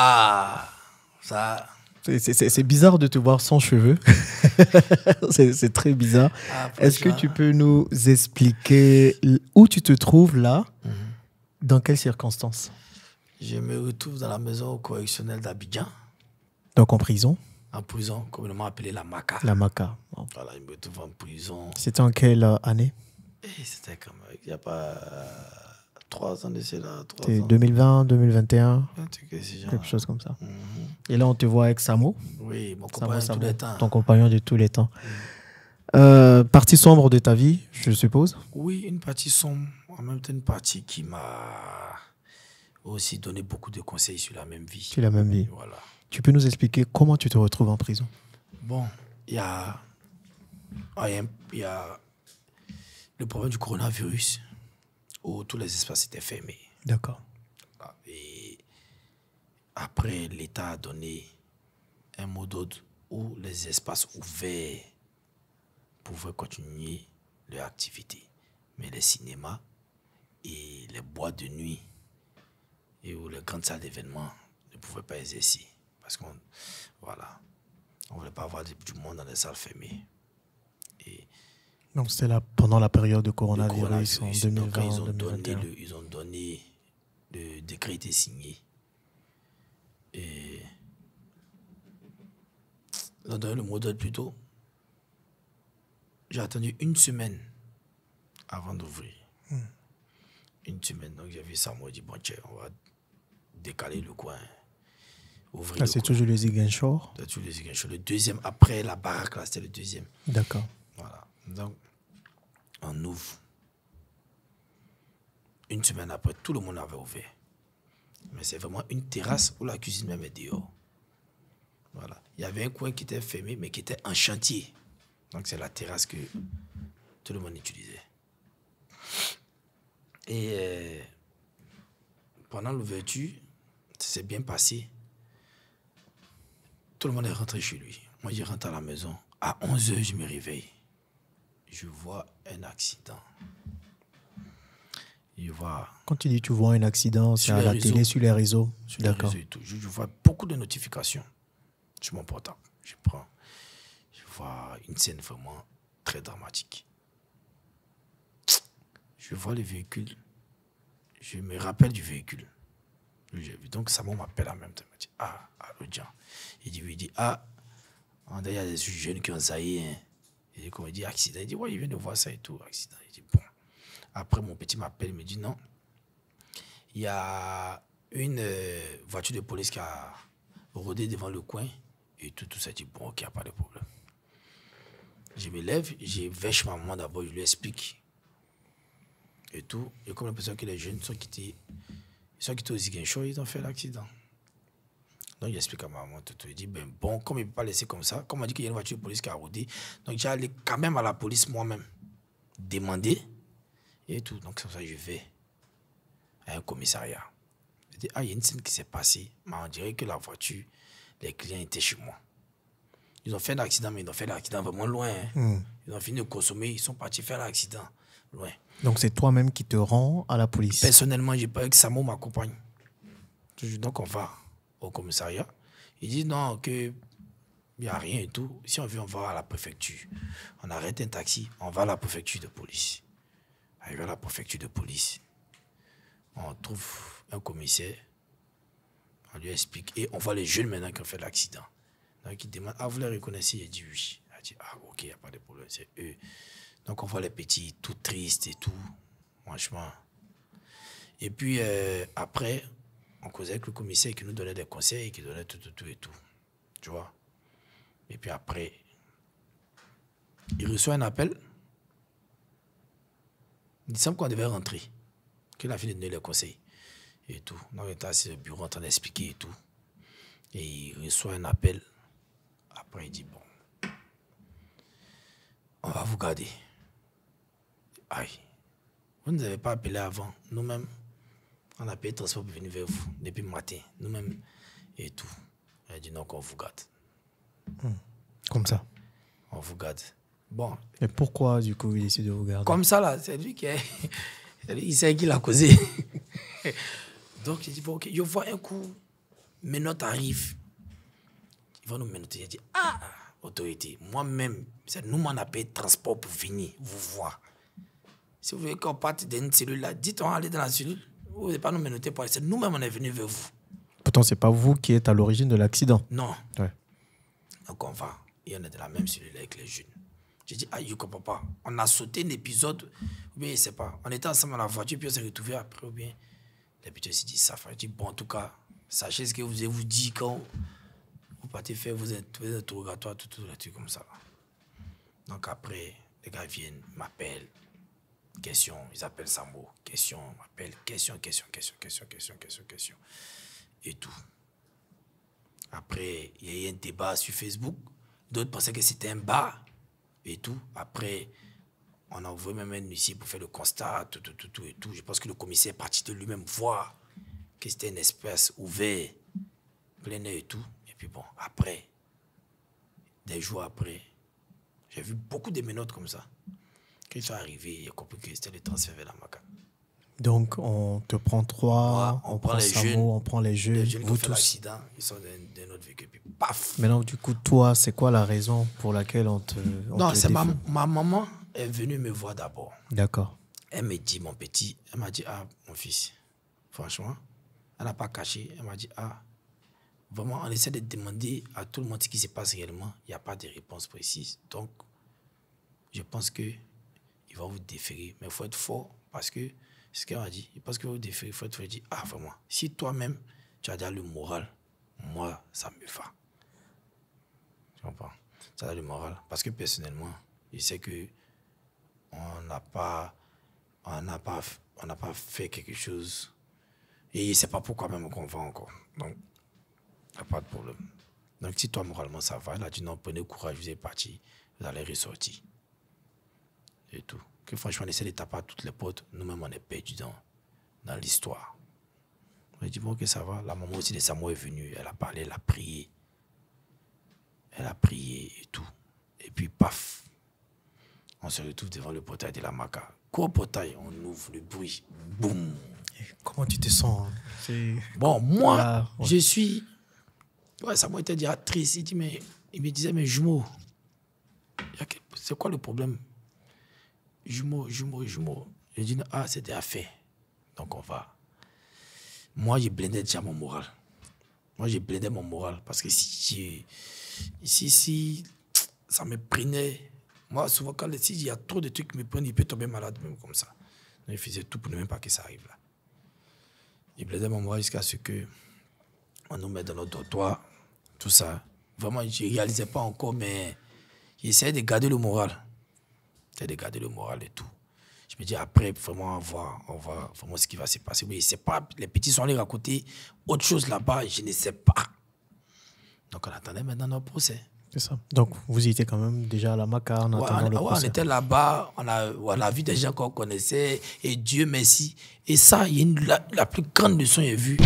Ah, ça... C'est bizarre de te voir sans cheveux. C'est très bizarre. Est-ce que tu peux nous expliquer où tu te trouves là? Dans quelles circonstances? Je me retrouve dans la maison correctionnelle d'Abidjan. Donc en prison? En prison, communément appelée la Maca. La Maca. Bon. Voilà, je me retrouve en prison. C'était en quelle année? C'était comme... Il n'y a pas 3 ans de cela. C'était 2020, 2021? Quelque chose comme ça. Et là, on te voit avec Samo? Oui, mon compagnon de tous les temps. Ton compagnon de tous les temps. Partie sombre de ta vie, je suppose? Oui, une partie sombre. En même temps, une partie qui m'a aussi donné beaucoup de conseils sur la même vie. Sur la même vie. Voilà. Tu peux nous expliquer comment tu te retrouves en prison? Bon, il y a le problème du coronavirus où tous les espaces étaient fermés. D'accord. Et après, l'État a donné un mot d'ordre où les espaces ouverts pouvaient continuer leur activité. Mais les cinémas et les boîtes de nuit et où les grandes salles d'événements ne pouvaient pas exercer. Parce qu'on ne voulait pas avoir du monde dans les salles fermées. Et donc c'était là pendant la période de coronavirus en 2020, ils ont donné le décret était signé. Et ils ont donné le mot d'ordre plus tôt. J'ai attendu 1 semaine avant d'ouvrir. Une semaine. Donc j'ai vu ça, moi, j'ai dit, bon, tiens, on va décaler le coin. Là, c'est toujours le Ziguinchor? C'est toujours le Ziguinchor. Le deuxième, après la baraque, là, c'était le deuxième. D'accord. Voilà. Donc, on ouvre. 1 semaine après, tout le monde avait ouvert. Mais c'est vraiment une terrasse où la cuisine même est dehors. Voilà. Il y avait un coin qui était fermé, mais qui était en chantier. Donc, c'est la terrasse que tout le monde utilisait. Et pendant l'ouverture, ça s'est bien passé. Tout le monde est rentré chez lui. Moi, je rentre à la maison. À 11h, je me réveille. Je vois un accident. Quand tu dis tu vois un accident, c'est à la télé, sur les réseaux? Sur les réseaux et tout. Je vois beaucoup de notifications sur mon portable. Je vois une scène vraiment très dramatique. Je vois le véhicule. Je me rappelle du véhicule. Donc, Samo m'appelle en même temps. Il me dit, allô, Jean. Il dit, il y a des jeunes qui ont zaï. Hein. Il dit, accident. Il dit, ouais, il vient de voir ça et tout, accident. Il dit, bon. Après, mon petit m'appelle, il me dit, non. Il y a une voiture de police qui a rôdé devant le coin. Et tout ça, il dit, bon, ok, il n'y a pas de problème. Je me lève, je vêche ma maman d'abord, je lui explique. Et tout. J'ai comme l'impression que les jeunes sont quittés au Ziguinchor, ils ont fait l'accident. Donc, j'explique à ma maman tout. Il dit, bon, comme il ne peut pas laisser comme ça, comme on dit qu'il y a une voiture de police qui a rodé, donc j'ai allé quand même à la police moi-même, demander et tout. Donc, c'est pour ça que je vais à un commissariat. Je dis, il y a une scène qui s'est passée, mais on dirait que la voiture, les clients étaient chez moi. Ils ont fait l'accident, mais ils ont fait l'accident vraiment loin. Hein. Ils ont fini de consommer, ils sont partis faire l'accident loin. Donc, c'est toi-même qui te rends à la police? Personnellement, je n'ai pas eu que Samo m'accompagne. Donc, on va au commissariat. Ils disent non, qu'il n'y a rien et tout. Si on veut, on va à la préfecture. On arrête un taxi, on va à la préfecture de police. Arrivé à la préfecture de police, on trouve un commissaire. On lui explique. Et on voit les jeunes maintenant qui ont fait l'accident. Donc, ils demandent, vous les reconnaissez? Il dit oui. Il dit, ok, il n'y a pas de problème, c'est eux. Donc, on voit les petits tout tristes et tout. Franchement. Et puis, après, on causait avec le commissaire qui nous donnait des conseils, qui donnait tout et tout. Tu vois? Et puis après, il reçoit un appel. Il semble qu'on devait rentrer. Qu'il a fini de donner les conseils et tout. Donc, il était assis au bureau en train d'expliquer et tout. Et il reçoit un appel. Après, il dit, bon, on va vous garder. Aïe. Vous ne nous avez pas appelé avant. Nous-mêmes, on a payé le transport pour venir vers vous depuis le matin. Nous-mêmes et tout. Il dit non, qu'on vous garde. Comme ça? On vous garde. Bon. Et pourquoi, du coup, il décide de vous garder? Comme ça, là, c'est lui qui est... Il sait qui l'a causé. Donc, il dit, bon, ok, je vois un coup. menottes arrivent. Ils vont nous menotter. J'ai dit, ah, autorité, moi-même, c'est nous, on a payé de transport pour venir vous voir. Si vous voulez qu'on parte d'une cellule là, dites-on aller dans la cellule. Vous n'allez pas nous menotter pour aller. C'est nous-mêmes, on est venus vers vous. Pourtant, ce n'est pas vous qui êtes à l'origine de l'accident. Non. Ouais. Donc on va. Et on est dans la même cellule avec les jeunes. J'ai dit, ah, je ne comprends pas. On a sauté un épisode, ou bien je ne sais pas. On était ensemble dans la voiture, puis on s'est retrouvés après, ou bien. L'habitude s'est dit, ça fait. J'ai dit, bon, en tout cas, sachez ce que vous avez vous dit quand vous partez faire vos interrogatoires, tout les trucs comme ça. Donc après, les gars viennent, m'appellent, question, ils appellent Sambo, question, m'appellent, question, et tout. Après, il y a eu un débat sur Facebook. D'autres pensaient que c'était un bar et tout. Après, on a envoyé même un huissier pour faire le constat, tout et tout. Je pense que le commissaire est parti de lui-même voir que c'était un espace ouvert, plein air et tout. Et puis bon, après, des jours après, j'ai vu beaucoup de menottes comme ça. Quand ils sont arrivés, j'ai compris que c'était le transfert vers la Maca. Donc, on te prend trois, on prend les Samo, jeunes, on prend les jeunes, qui vous ont fait tous. l'accident, ils sont dans notre véhicule, puis paf. Maintenant, du coup, toi, c'est quoi la raison pour laquelle on te Non, c'est ma défend? maman est venue me voir d'abord. D'accord. Elle me dit, mon petit, elle m'a dit, ah, mon fils, franchement, elle n'a pas caché. Elle m'a dit, ah, vraiment, on essaie de demander à tout le monde ce qui se passe réellement. Il n'y a pas de réponse précise. Donc, je pense qu'ils vont vous déférer. Mais il faut être fort parce que, c'est ce qu'elle m'a dit, je pense qu'il va vous déférer. Il faut être fort. Je dis, ah, vraiment, si toi-même, tu as déjà le moral, moi, ça me va. Tu comprends? Ça a le moral. Parce que personnellement, je sais que on n'a pas fait quelque chose. Et je ne sais pas pourquoi même qu'on va encore. Donc, il n'y a pas de problème. Donc, si toi, moralement, ça va, elle a dit non, prenez courage, vous êtes parti, vous allez ressortir. Et tout. Que franchement, on essaie de taper à toutes les portes. Nous-mêmes, on est perdus dans l'histoire. On a dit bon, que ça va. La maman aussi de Samo est venue, elle a parlé, elle a prié. Elle a prié et tout. Et puis, paf, on se retrouve devant le portail de la Maca. Quoi portail? On ouvre le bruit. Boum. Et comment tu te sens? Bon, moi, là, ouais. je suis... Ouais, ça m'a été déjà triste. Il me disait, mais jumeau, c'est quoi le problème? Jumeau. J'ai dit, ah, c'est déjà fait. Donc, on va. Moi, j'ai blindé déjà mon moral. Parce que si ça me prenait... Moi, souvent, s'il y a trop de trucs qui me prennent, il peut tomber malade même comme ça. Donc, je faisais tout pour ne même pas que ça arrive là. J'ai blindé mon moral jusqu'à ce qu'on nous mette dans notre dortoir, tout ça. Vraiment, je ne réalisais pas encore, mais j'essayais de garder le moral. Et tout. Je me dis, après, vraiment, on va vraiment ce qui va se passer. Oui, c'est pas, les petits sont allés raconter autre chose là-bas, je ne sais pas. Donc, on attendait maintenant notre procès. C'est ça. Donc, vous y étiez quand même déjà à la Maca en attendant le procès. On était là-bas, on a vu des gens qu'on connaissait, et Dieu merci. Et ça, il y a la plus grande leçon que j'ai vue.